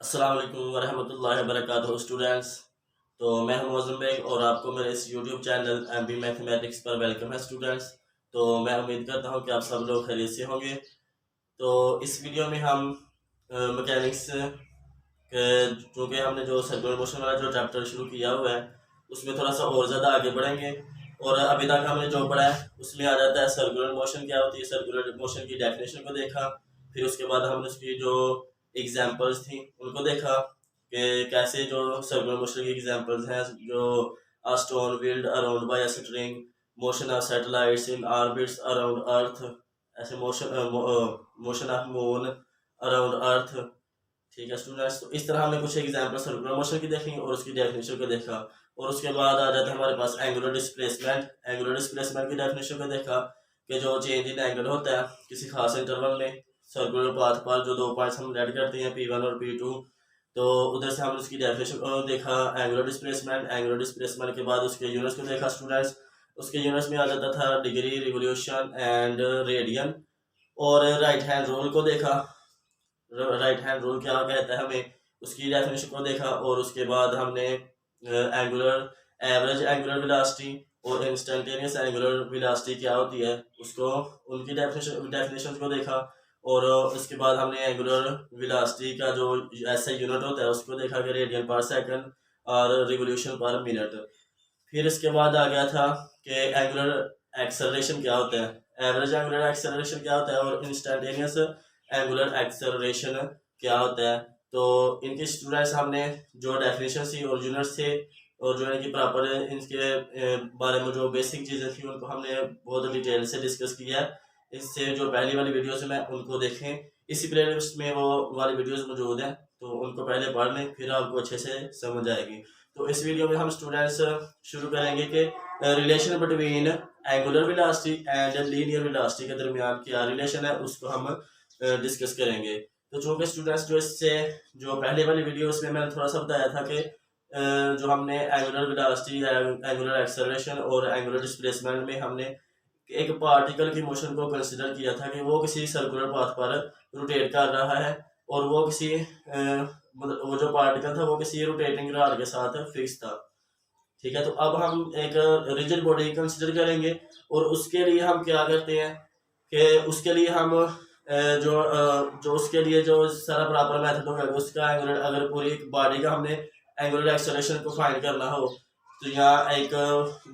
अस्सलाम वालेकुम वरहमतुल्लाहि वबरकातुहू स्टूडेंट्स। तो मैं हूं मौज़म बेग और आपको मेरे इस यूट्यूब चैनल एमबी मैथमेटिक्स पर वेलकम है स्टूडेंट्स। तो मैं उम्मीद करता हूं कि आप सब लोग खैरियत से होंगे। तो इस वीडियो में हम मैकेनिक्स के चूँकि हमने जो सर्कुलर मोशन वाला जो चैप्टर शुरू किया हुआ है उसमें थोड़ा सा और ज़्यादा आगे बढ़ेंगे। और अभी तक हमने जो पढ़ा है उसमें आ जाता है सर्कुलर मोशन क्या होती है, सर्कुलर मोशन की डेफिनेशन को देखा। फिर उसके बाद हमने उसकी जो एग्जांपल्स थी उनको देखा कि कैसे जो सर्कुलर मोशन की एग्जांपल्स हैं, जो a stone whirled around by a string, motion of satellites in orbits around earth, ऐसे motion of moon around earth. ठीक है स्टूडेंट्स, तो इस तरह हमने कुछ एग्जांपल सर्कुलर मोशन की देखी और उसकी डेफिनेशन को देखा। और उसके बाद आ जाता है हमारे पास एंगुलर डिस्प्लेसमेंट। एंगुलर डिस्प्लेसमेंट की डेफिनेशन को देखा कि जो चेंज इन एंगल होता है किसी खास इंटरवल में सर्कुलर पाथ पर, जो दो पॉइंट्स हम ऐड करते हैं P1 और P2, तो उधर से हमने उसकी डेफिनेशन को देखा एंगुलर डिस्प्लेसमेंट। एंगुलर डिस्प्लेसमेंट के बाद उसके यूनिट्स को देखा स्टूडेंट्स। उसके यूनिट्स में आ जाता था डिग्री, रिवोल्यूशन एंड रेडियन। और राइट हैंड रूल को देखा, राइट हैंड रूल क्या कहता है हमें, उसकी डेफिनेशन को देखा। और उसके बाद हमने एंगुलर एवरेज एंगुलर वेलोसिटी और इंस्टेंटेनियस एंगुलर वेलोसिटी क्या होती है उसको, उनकी डेफिनेशन को देखा। और उसके बाद हमने एंगुलर वेलोसिटी का जो ऐसा यूनिट होता है उसको देखा कि रेडियन पर सेकंड और रिवोल्यूशन पर मिनट। फिर इसके बाद आ गया था कि एंगुलर एक्सेलरेशन क्या होता है, एवरेज एंगुलर एक्सेलरेशन क्या होता है और इंस्टेंटेनियस एंगुलर एक्सेलरेशन क्या होता है। तो इनके स्टूडेंट्स हमने जो डेफिनेशन थी और यूनिट्स थे और जो इनकी प्रॉपर इनके बारे में जो बेसिक चीज़ें थी उनको हमने बहुत डिटेल से डिस्कस किया है। इससे जो पहली वाली वीडियोस में उनको देखें, इसी प्लेलिस्ट में वो वाली वीडियोस मौजूद हैं, तो उनको पहले पढ़ लें फिर आपको अच्छे से समझ आएगी। तो इस वीडियो में हम स्टूडेंट्स शुरू करेंगे कि relation between angular velocity and linear velocity के दरमियान क्या रिलेशन है उसको हम डिस्कस करेंगे। तो चूँकि स्टूडेंट्स जो इससे जो पहले वाली वीडियोस में मैंने थोड़ा सा बताया था कि जो हमने एंगुलर वेलोसिटी, एंगुलर एक्सेलरेशन और एंगुलर डिस्प्लेसमेंट में हमने एक पार्टिकल की मोशन को कंसिडर किया था कि वो किसी सर्कुलर पाथ पर रोटेट कर रहा है और वो किसी मतलब वो जो पार्टिकल था वो किसी रोटेटिंग रॉड के साथ फिक्स था। ठीक है, तो अब हम एक रिजिड बॉडी कंसिडर करेंगे और उसके लिए हम क्या करते हैं कि उसके लिए हम जो उसके लिए जो सारा प्रॉपर मेथड होगा उसका एंगुलर, अगर पूरी बॉडी का हमने एंगुलर एक्सेलरेशन को फाइंड करना हो तो यहाँ एक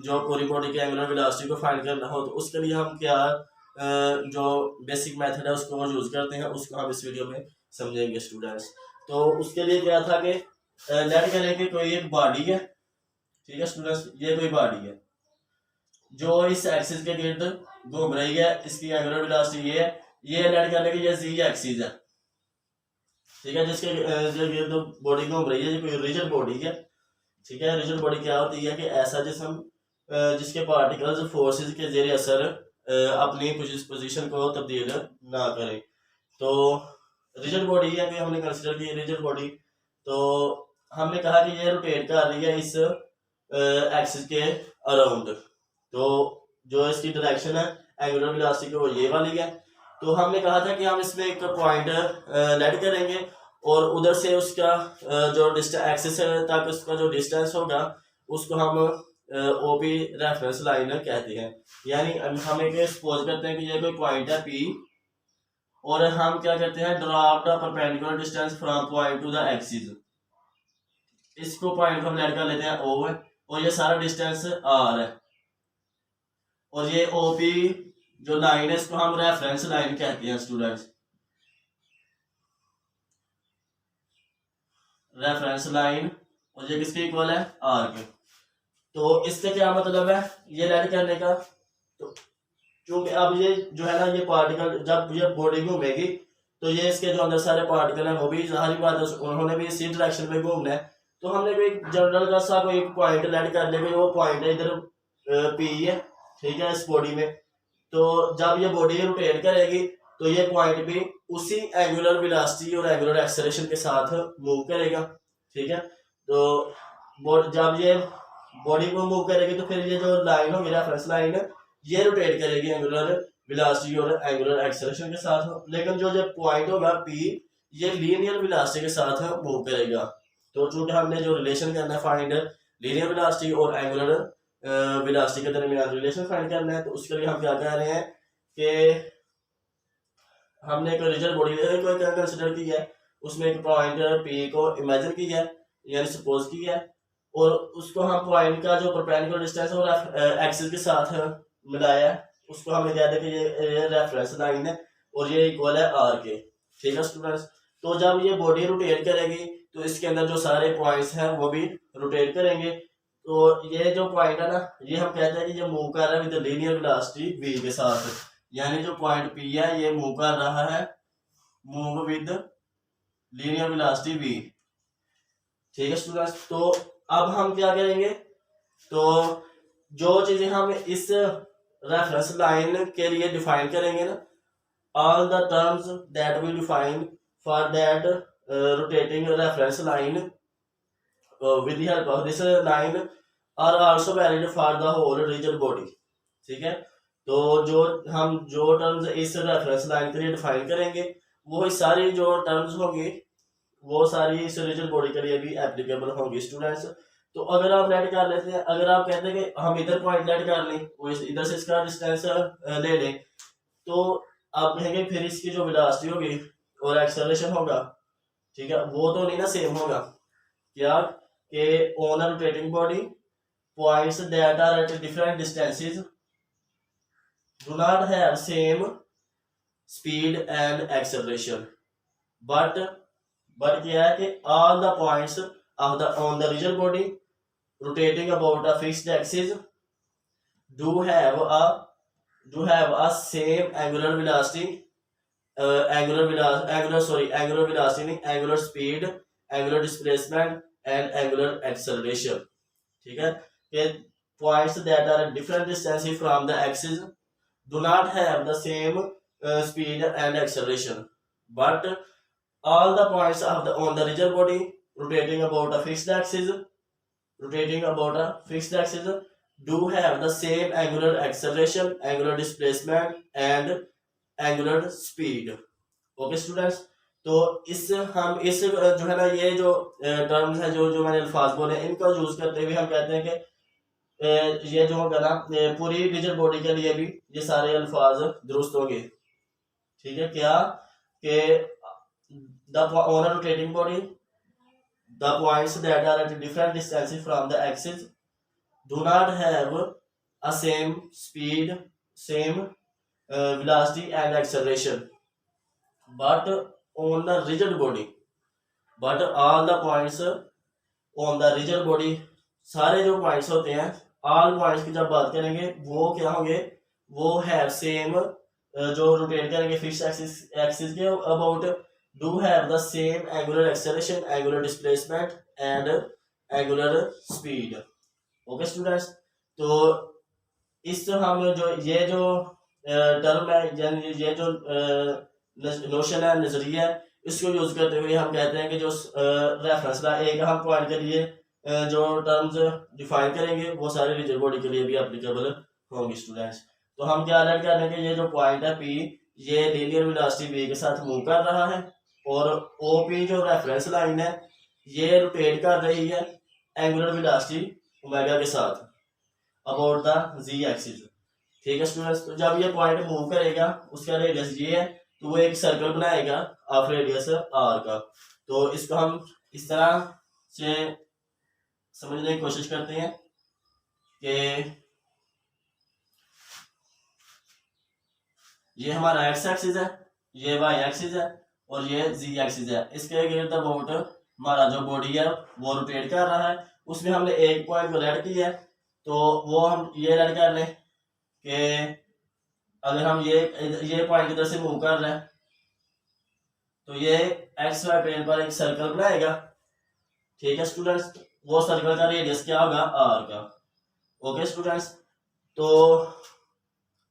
जो पूरी बॉडी की एंगुलर वेलोसिटी को फाइंड करना हो तो उसके लिए हम क्या जो बेसिक मेथड है उसको यूज करते हैं, उसको हम इस वीडियो में समझेंगे स्टूडेंट्स। तो उसके लिए क्या था कि लेट करें कि कोई एक बॉडी है। ठीक है स्टूडेंट्स, ये कोई बॉडी है जो इस एक्सिस के गिर्द घूम रही है, इसकी एंगुलर वेलोसिटी ये लेट करने की ये जी एक्सिस है। ठीक है, जिसके जो गिर्द बॉडी घूम रही है ये कोई रिजिड बॉडी है। ठीक है, रिजिड बॉडी क्या होती है कि ऐसा जिसम जिसके पार्टिकल्स फोर्सेस के जेर असर अपनी पोजीशन को तब्दील ना करें। तो रिजिड बॉडी है कि हमने कंसिडर की रिजिड बॉडी। तो हमने कहा कि ये रोटेट कर रही है इस एक्सिस के अराउंड। तो जो इसकी डायरेक्शन है एंगुलर वेलोसिटी की वो ये वाली है। तो हमने कहा था कि हम इसमें एक पॉइंट लेट करेंगे और उधर से उसका जो एक्सिस तक उसका जो डिस्टेंस होगा उसको हम ओपी रेफरेंस लाइन कहते हैं। यानी हम एक सपोज करते हैं कि ये कोई पॉइंट है P और हम क्या करते हैं, draw the perpendicular distance from point two the axis. इसको पॉइंट को हम लेट कर लेते हैं O है और ये सारा डिस्टेंस R है और ये OP जो लाइन है इसको हम रेफरेंस लाइन कहते हैं स्टूडेंट्स, रेफरेंस लाइन। और ये किसके इक्वल है, R के। तो इससे क्या मतलब है ये लेट करने का, तो क्योंकि अब ये जो है ना ये पार्टिकल जब ये बॉडी घूमेगी तो ये इसके जो अंदर सारे पार्टिकल हैं वो भी जाहिर बात है उन्होंने भी इसी डायरेक्शन में घूमना है। तो हमने कोई जनरल का सा कोई पॉइंट लेट कर लिया, वो पॉइंट है इधर P है। ठीक है, इस बॉडी में तो जब ये बॉडी रोटेट करेगी तो ये पॉइंट भी उसी एंगुलर वेलोसिटी और एंगुलर एक्सेलरेशन के साथ मूव करेगा। ठीक है, तो जब ये बॉडी को मूव करेगी तो फिर ये जो लाइन होगी रेफरेंस लाइन ये रोटेट करेगी एंगुलर वेलोसिटी और एंगुलर एक्सेलरेशन के साथ। लेकिन जो पॉइंट होगा P ये लीनियर वेलोसिटी के साथ मूव करेगा। तो चूंकि हमने जो रिलेशन करना है फाइंड लीनियर वेलोसिटी और एंगुलर वेलोसिटी के दरमियान रिलेशन फाइंड करना है, तो उसके लिए हम क्या कह रहे हैं कि हमने एक रिजिड बॉडी को कंसिडर किया है, उसमें एक पॉइंट पी को इमेजिन किया है यानी सपोज किया है, और उसको हम पॉइंट का जो परपेंडिकुलर डिस्टेंस है और एक्सिस के साथ मिलाया है, उसको हमने कह दिया कि ये रेफरेंस लाइन है और ये इक्वल है आर के। ठीक है स्टूडेंट्स, तो जब ये बॉडी रोटेट करेगी तो इसके अंदर जो सारे पॉइंट्स हैं वो भी रोटेट करेंगे। तो ये जो पॉइंट है ना, ये हम कहते हैं कि ये मूव कर रहा है विद लीनियर वेलोसिटी v के साथ, यानी जो पॉइंट p है ये मूव कर रहा है move with linear velocity v। ठीक है स्टूडेंट्स, तो अब हम क्या करेंगे, तो जो चीजें हम इस रेफरेंस लाइन के लिए डिफाइन करेंगे ना, all the terms that we define for that rotating reference line with the help of this line are also valid for the whole rigid body। ठीक है, तो जो टर्म्स इस रेफरेंस लाइन के लिए डिफाइन करेंगे वो सारी जो टर्म्स होंगी वो सारी इस रिजिड बॉडी के लिए भी एप्लीकेबल होंगी स्टूडेंट्स। तो अगर आप लेट कर लेते हैं, अगर आप कहते हैं कि हम इधर पॉइंट लेट कर लें, वो इधर से इसका डिस्टेंस ले लें, तो आप कहेंगे फिर इसकी जो वेलोसिटी होगी और एक्सेलरेशन होगा, ठीक है, वो तो नहीं ना सेम होगा। क्या कि on a rotating body points that are at different distances do not have same speed and acceleration, but क्या है कि all the points of the on the rigid body rotating about a fixed axis do have a same angular velocity, angular speed, angular displacement and angular acceleration। ठीक है, कि points that are at different distances from the axis do not have the same speed and acceleration, but all the points of on the rigid body rotating about a fixed axis do have the same angular acceleration, angular displacement and angular speed। Okay students, तो हम इस जो है ना ये जो terms है जो मैंने अल्फाज बोले इनका यूज करते हुए हम कहते हैं कि ये जो होगा ना पूरी रिजिड बॉडी के लिए भी ये सारे अल्फाज दुरुस्त होंगे। ठीक है, क्या कि the on a rotating body the points that are at different distances from the axis do not have a same speed, same velocity and acceleration, but on the rigid body, but all the points on the rigid body, सारे जो points होते हैं all points की जब बात करेंगे वो क्या होंगे, वो have same जो रोटेट करेंगे फिक्स एक्सिस के about do have the same angular acceleration, angular displacement and angular speed। Okay students, तो इस हम जो ये जो टर्म है यानी ये जो नोशन है, नजरिया है, इसको यूज करते हुए हम कहते हैं कि जो रेफरेंस एक हम पॉइंट के लिए जो टर्म्स डिफाइन करेंगे वो सारे रिजिड बॉडी के लिए भी एप्लीकेबल होंगे स्टूडेंट्स। तो हम क्या अलर्ट कर रहे हैं कि ये जो पॉइंट है पी ये लीनियर वेलोसिटी v के साथ मूव कर रहा है और OP जो रेफरेंस लाइन है ये रोटेट कर रही है एंगुलर वेलोसिटी ओमेगा के साथ अबाउट द z एक्सिस। ठीक है स्टूडेंट्स, तो जब ये पॉइंट मूव करेगा उसका रेडियस ये है, तो वो एक सर्कल बनाएगा ऑफ रेडियस r का। तो इसको हम इस तरह से समझने की कोशिश करते हैं कि ये हमारा x एक्सिस है, ये y एक्सिस है और ये z एक्सिस है। इसके गिर्द अबाउट हमारा जो बॉडी है वो रोटेट कर रहा है, उसमें हमने एक पॉइंट को रेड किया है, तो वो हम ये रेड कर लें कि अगर हम ये पॉइंट इधर से मूव कर रहे हैं तो ये एक्स वाई प्लेन पर एक सर्कल बनाएगा। ठीक है स्टूडेंट्स, वो सर्कल का रेडियस क्या होगा आर का। ओके स्टूडेंट्स, तो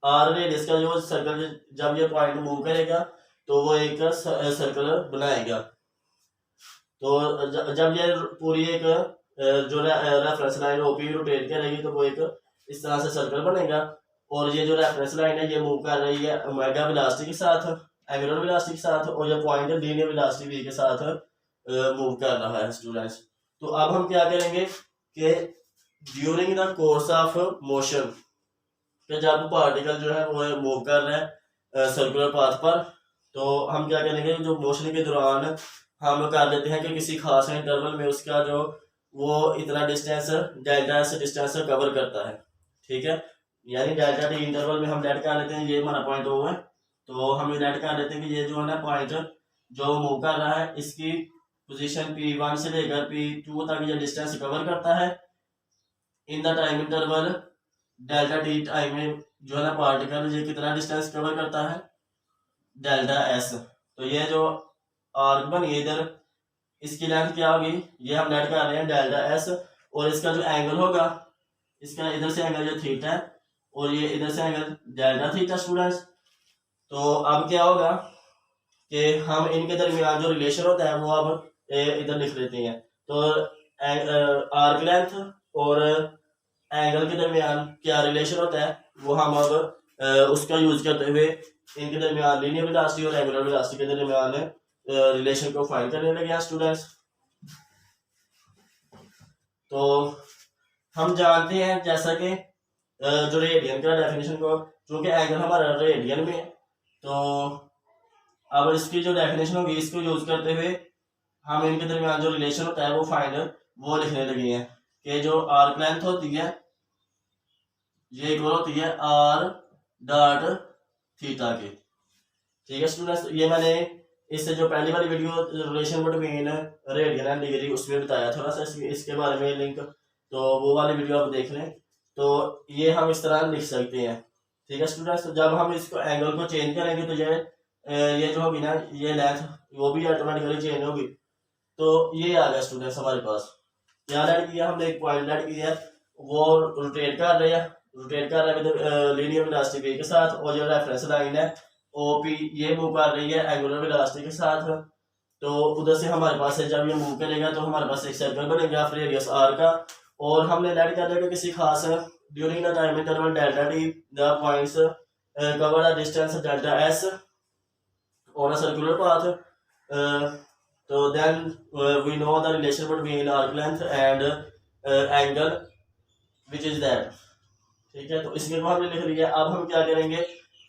आर रेडियस का जो सर्कल जब ये पॉइंट मूव करेगा तो वो एक सर्कल बनाएगा। तो जब ये पूरी एक जो रेफरेंस लाइन ओपी रोटेट करेगी तो वो एक इस तरह से सर्कल बनेगा और ये जो रेफरेंस लाइन है ये मूव कर रही है ओमेगा वेलोसिटी के साथ एंगुलर वेलोसिटी के साथ और ये पॉइंट लीनियर वेलोसिटी v के साथ मूव कर रहा है स्टूडेंट्स। तो अब हम क्या करेंगे कि during the course of motion, कि जब पार्टिकल जो है वो मूव कर रहा है सर्कुलर पाथ पर, तो हम क्या करेंगे, जो मोशन के दौरान हम कर लेते हैं कि किसी खास इंटरवल में उसका जो वो इतना डिस्टेंस डेल्टा से डिस्टेंस कवर करता है, ठीक है। यानी डेल्टा टी इंटरवल में हम लेट कर लेते हैं, ये हमारा पॉइंट ओ है, तो हम लेट कर लेते हैं कि ये जो है ना पॉइंट जो मूव कर रहा है इसकी पोजीशन P1 से लेकर P2 तक ये डिस्टेंस कवर करता है in the time interval delta T time में। जो है ना पार्टिकल ये कितना डिस्टेंस कवर करता है, डेल्टा एस। तो ये जो आर्क बनी इधर, इसकी लेंथ क्या होगी, ये हम लेट कर रहे हैं डेल्टा एस, और इसका जो एंगल होगा, इसका इधर से एंगल जो थीटा है और ये इधर से एंगल डेल्टा थीटा स्टूडेंट्स। तो अब क्या होगा कि हम इनके दरमियान जो रिलेशन होता है वो अब इधर लिख लेते हैं। तो आर्क लेंथ और एंगल के दरमियान क्या रिलेशन होता है वो हम अब उसका यूज करते हुए इनके दरमियान लीनियर वेलोसिटी और एंगुलर वेलोसिटी के दरमियान रिलेशन को फाइंड करने लगे हैं स्टूडेंट्स। तो हम जानते हैं जैसा कि जो रेडियन का डेफिनेशन को, चूंकि एंगल हमारा रेडियन में है, तो अब इसकी जो डेफिनेशन होगी इसको यूज करते हुए हम इनके दरमियान जो रिलेशन होता है वो फाइंड वो लिखने लगे हैं कि जो आर्क लेंथ होती है ये इक्वल होती है आर डॉट थीटा के, ठीक है स्टूडेंट्स। ये मैंने इससे जो पहली वाली video relation between radian and degree उसमें बताया थोड़ा सा इसके बारे में लिंक, तो वो वाली वीडियो आप देख लें। तो ये हम इस तरह लिख सकते हैं, ठीक है स्टूडेंट्स। तो जब हम इसको एंगल को चेंज करेंगे तो ये जो होगी ना ये लेंथ वो भी ऑटोमेटिकली चेंज होगी। तो ये आ गया स्टूडेंट्स हमारे पास, क्या लेट किया हमने, एक पॉइंट लेट किया, वो रोटेट कर रहे हैं, रोटेट कर रहा है लीनियर वेलोसिटी v के साथ, और जो रेफरेंस लाइन है OP ये मूव कर रही है एंगुलर वेलोसिटी के साथ। तो उधर से हमारे पास जब ये मूव करेगा तो हमारे पास एक सर्कल बनेगा रेडियस r का, और हमने लेट कर दिया किसी खास during the time interval delta T the points cover the distance delta s on a circular path. So then we know the relation between arc length and angle which is that, ठीक है। तो इसमें को हमने लिख लिया। अब हम क्या करेंगे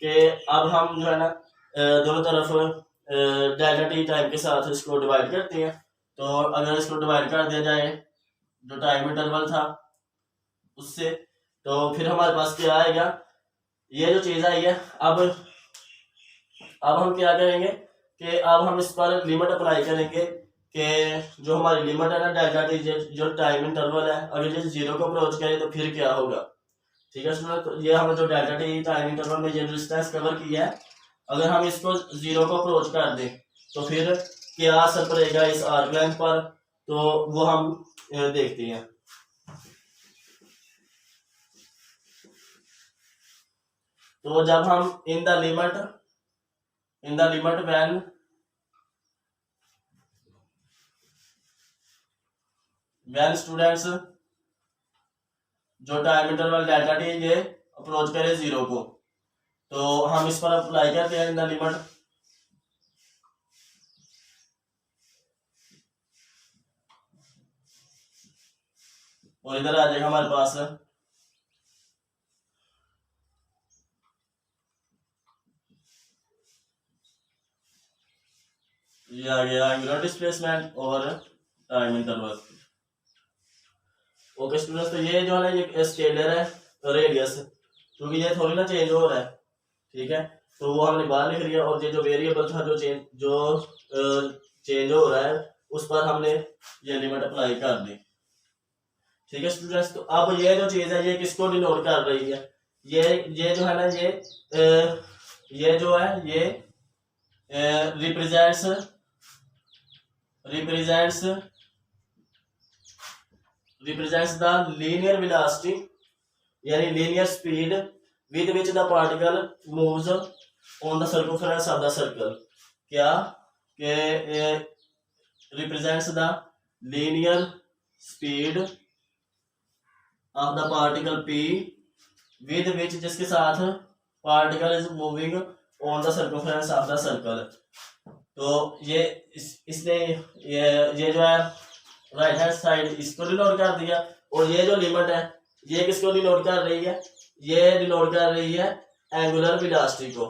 कि अब हम जो है ना दोनों तरफ डेल्टा टी टाइम के साथ इसको डिवाइड करते हैं। तो अगर इसको डिवाइड कर दिया जाए जो टाइम इंटरवल था उससे, तो फिर हमारे पास क्या आएगा, ये जो चीज़ आई है। अब हम क्या करेंगे कि अब हम इस पर लिमिट अप्लाई करेंगे कि जो हमारी लिमिट है ना डेल्टा टी जो टाइम इंटरवल है, अगर ये 0 को अप्रोच करे तो फिर क्या होगा, ठीक है स्टूडेंट। तो ये हमने जो डेल्टा टी टाइम इंटरवल में ये डिस्टेंस कवर किया है, अगर हम इसको 0 को अप्रोच कर दें तो फिर क्या असर पड़ेगा इस आर्क लेंथ पर, तो वो हम देखते हैं। तो जब हम in the limit when students जो टाइम इंटरवल डेल्टा टी ये अप्रोच करे 0 को, तो हम इस पर अप्लाई करते हैं इन द लिमिट। और इधर आ जाएगा हमारे पास ये आ गया एंगुलर डिस्प्लेसमेंट और टाइम इंटरवल। ओके स्टूडेंट्स, तो ये जो है ना ये स्केलर है रेडियस, क्योंकि ये थोड़ी ना चेंज हो रहा है, ठीक है। तो वो हमने बाहर लिख लिया, और ये जो वेरिएबल था जो चेंज हो रहा है उस पर हमने ये लिमिट अप्लाई कर दी, ठीक है स्टूडेंट्स। तो अब ये जो चीज है ये किसको डिनोट कर रही है, ये जो है ना ये जो है ये रिप्रेजेंट्स द लीनियर वेलोसिटी, यानी linear speed with which the particle moves on the circumference of the circle। क्या के represents the linear speed of the particle p with which जिसके साथ particle is moving on the circumference of the circle. तो ये इसने ये जो है राइट हैंड साइड इसको डिनोट कर दिया, और ये जो लिमिट है ये किसको डिनोट कर रही है, ये डिनोट कर रही है एंगुलर वेलोसिटी को।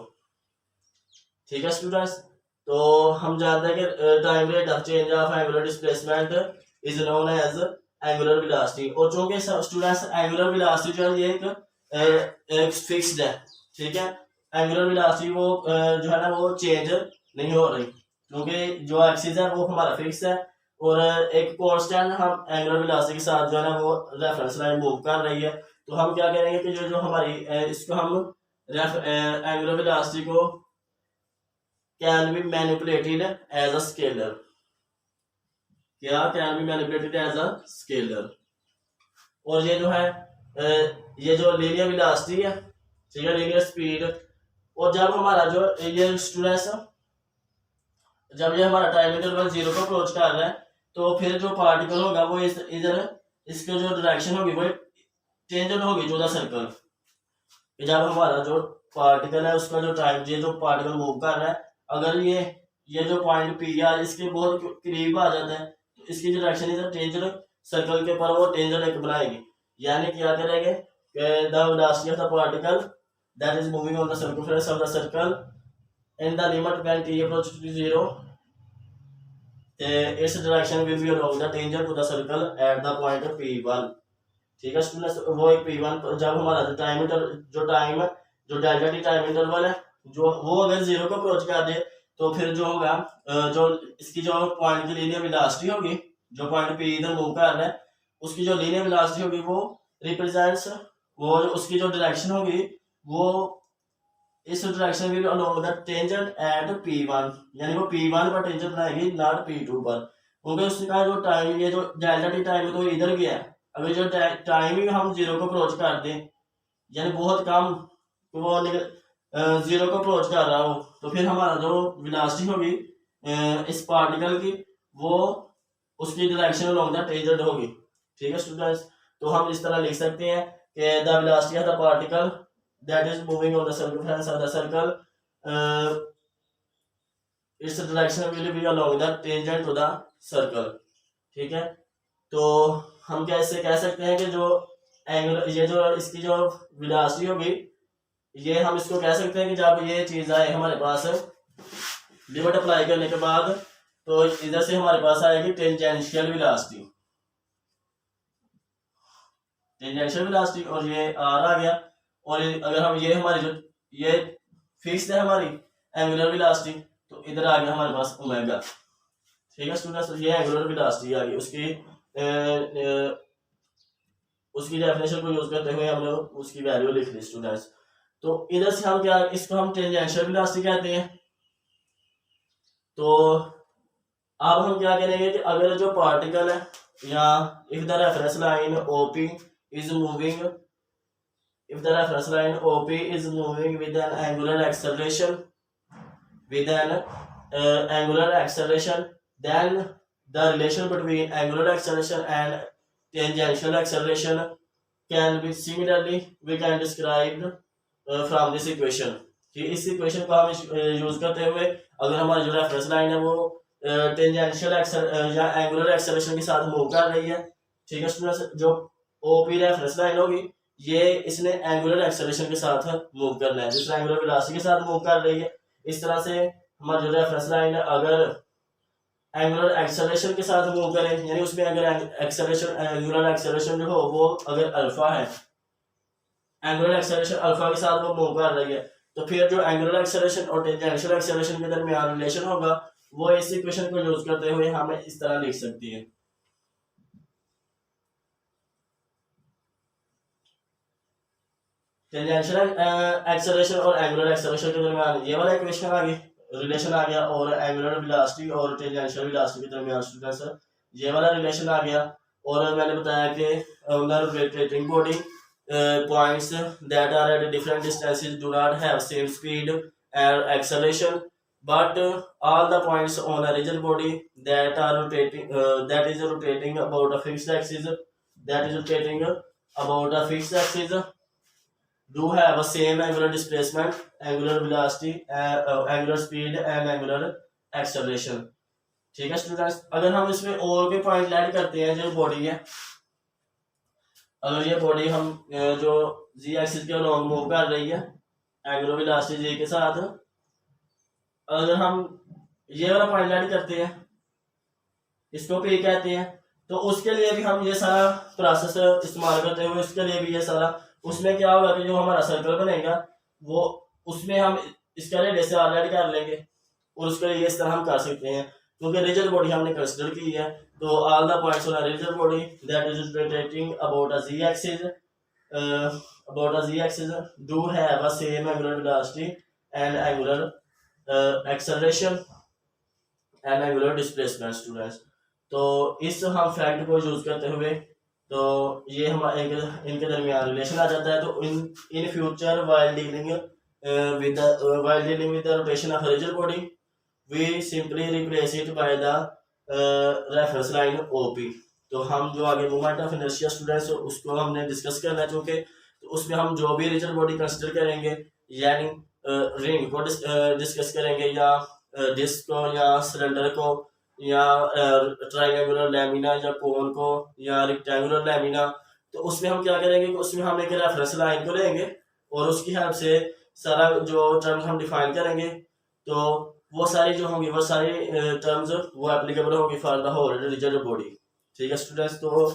ठीक है स्टूडेंट्स, तो हम जानते हैं कि time rate of change of angular displacement is known as angular velocity. और चूंकि स्टूडेंट्स एंगुलर वेलोसिटी जो है ये एक फिक्स्ड है, ठीक है, एंगुलर वेलोसिटी वो जो है ना वो चेंज नहीं हो रही, क्योंकि जो एक्सिस है वो हमारा फिक्स है, और एक कांस्टेंट हम एंगुलर वेलोसिटी के साथ जो है ना वो रेफरेंस लाइन मूव कर रही है। तो हम क्या करेंगे कि जो हमारी इसको हम एंगुलर वेलोसिटी को can be manipulated as a scalar, क्या can be manipulated as a scalar. और ये जो है ये जो लीनियर वेलोसिटी है, ठीक है, लीनियर स्पीड, और जब हमारा जो ये स्टूडेंट्स जब ये हमारा टाइम इंटरवल 0 को अप्रोच कर रहा है, तो फिर जो पार्टिकल होगा वो इधर इसकी जो डायरेक्शन होगी वो टेंजेंट होगी टू द सर्कल। जब हमारा जो पार्टिकल है उसका जो टाइम ये जो पार्टिकल मूव कर रहा है, अगर ये जो पॉइंट पी है इसके बहुत करीब आ जाता है, तो इसकी जो डायरेक्शन इधर टेंजेंट सर्कल के ऊपर वो टेंजेंट एक बनाएगी, यानी क्या करेंगे the velocity of the particle that is moving on the circumference of the circle in the limit when t approaches to 0 its direction will be along the tangent to the circle at the point p1। ठीक है students, वो एक p1 पर जब हमारा जो delta T time interval है जो वो अगर 0 को अप्रोच कर दे, तो फिर जो होगा जो इसकी जो पॉइंट की लीनियर वेलोसिटी होगी, जो पॉइंट p इधर मूव कर रहा है उसकी जो लीनियर वेलोसिटी होगी वो रिप्रेजेंट्स वो जो उसकी जो डायरेक्शन होगी वो इस direction will along the tangent at p1, यानी वो p1 पर टेंजेंट बनाएगी नॉट p2 पर, क्योंकि उसका जो टाइम ये जो डेल्टा टी टाइम तो इधर गया है, अगर जो टाइमिंग हम 0 को अप्रोच कर दें, यानी बहुत कम वो 0 को अप्रोच कर रहा हो, तो फिर हमारा जो वेलोसिटी होगी इस पार्टिकल की वो उसकी डायरेक्शन अलोंग द टेंजेंट होगी। ठीक है स्टूडेंट्स, तो हम इस तरह लिख सकते हैं कि the velocity of the particle that is moving on the circumference of the circle its direction will be along the tangent to the circle। ठीक है, तो हम कैसे कह सकते हैं कि जो एंगल ये जो इसकी जो वेलोसिटी होगी ये हम इसको कह सकते हैं कि जब ये चीज आए हमारे पास लिमिट अप्लाई करने के बाद, तो इधर से हमारे पास आएगी टेंजेंशियल वेलोसिटी, और ये आर आ गया, और अगर हम ये हमारी जो ये फिक्स है हमारी एंगुलर वेलोसिटी, तो इधर आ गया हमारे पास ओमेगा। ठीक है स्टूडेंट्स, ये एंगुलर वेलोसिटी आ गई, उसकी डेफिनेशन को यूज करते हुए हमने उसकी वैल्यू लिख ली स्टूडेंट्स। तो इधर से हम क्या इसको हम टेंजेंशियल वेलोसिटी कहते हैं। तो अब हम क्या करेंगे कि अगर जो पार्टिकल है या if the reference line OP is moving if the reference line OP is moving with an angular acceleration then the relation between angular acceleration and tangential acceleration can be similarly we can describe from this equation। कि इस equation को हम use करते हुए अगर हमारी जो reference line है वो टेंजेंशियल या एंगुलर एक्सेलरेशन के साथ मूव कर रही है, ठीक है स्टूडेंट्स, जो OP रेफरेंस लाइन होगी ये इसने एंगुलर एक्सेलरेशन के साथ मूव करना है, जिस एंगुलर वेलोसिटी के साथ मूव कर रही है। इस तरह से हमारी जो रेफरेंस लाइन है अगर एंगुलर एक्सेलरेशन के साथ मूव करे, यानी उसमें अगर एंगुलर एक्सेलरेशन जो हो वो अगर अल्फा है, एंगुलर एक्सेलरेशन अल्फा के साथ वो मूव कर रही है, तो फिर जो एंगुलर एक्सेलरेशन और टेंजेंशियल एक्सेलरेशन के दरमियान रिलेशन होगा वो इस इक्वेशन को यूज करते हुए हमें इस तरह लिख सकती है। टेंजेंशियल एक्सेलरेशन और एंगुलर एक्सेलरेशन के दरमियान ये वाला इक्वेशन आ गई, रिलेशन आ गया, और एंगुलर वेलोसिटी और टेंजेंशियल वेलोसिटी के दरमियान स्टूडेंट्स ये वाला रिलेशन आ गया। और मैंने बताया कि rotating body points that are at different distances do not have same speed and acceleration, but all the points on a rigid body that are rotating about a fixed axis do have a same angular displacement, angular velocity, angular speed and angular acceleration. ठीक है students, अगर हम इसमें और के point add करते हैं, जो बॉडी है, अगर ये बॉडी हम जो जी एक्सिस के अलॉन्ग मूव कर रही है एंगुलर वेलोसिटी जी के साथ, अगर हम ये वाला पॉइंट ऐड करते हैं, इसको पी कहते हैं, तो उसके लिए भी हम ये सारा प्रोसेस इस्तेमाल करते हुए, उसके लिए भी ये सारा, उसमें क्या होगा कि जो हमारा सर्कल बनेगा वो, उसमें हम इसका रेडियस आर ऐड कर लेंगे, और उसके लिए इस तरह हम कर सकते हैं, क्योंकि रिजिड बॉडी हमने कंसिडर की है। तो all the points on a rigid body that is rotating about a G axis, do have a same angular velocity and angular acceleration and angular displacement students। तो इस हम फैक्ट को use करते हुए, तो ये हम इनके दरमियान रिलेशन आ जाता है। तो in future while dealing with the rotation of a rigid body, we simply replace it by the reference line OP। तो हम जो आगे मोमेंट ऑफ इनर्शिया स्टूडेंट्स उसको हमने डिस्कस करना है, क्योंकि तो उसमें हम जो भी रिजिड बॉडी कंसिडर करेंगे, यानी रिंग को डिस्कस करेंगे, या डिस्क को, या सिलेंडर को, या ट्राइंगुलर लैमिना, या कोन को, या रेक्टेंगुलर लैमिना, तो उसमें हम क्या करेंगे कि उसमें हम एक रेफरेंस लाइन को लेंगे और उसकी हेल्प से सारा जो टर्म्स हम डिफाइन करेंगे, तो वो सारी जो होंगी, वो सारी टर्म्स वो एप्लीकेबल होगी for the whole rigid body. ठीक है स्टूडेंट्स, तो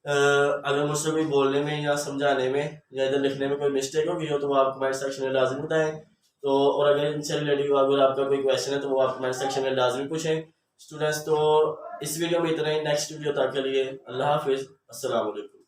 अगर मुझसे कोई बोलने में या समझाने में या इधर लिखने में कोई मिस्टेक होगी हो, तो वो आप कमेंट सेक्शन में लाजमी बताएं। तो और अगर इनसे रिलेटेड अगर आपका कोई क्वेश्चन है, तो वो आप कमेंट सेक्शन में लाजमी पूछें स्टूडेंट्स। तो इस वीडियो में इतना ही, नेक्स्ट वीडियो तक के लिए अल्लाह हाफिज़, अस्सलाम वालेकुम।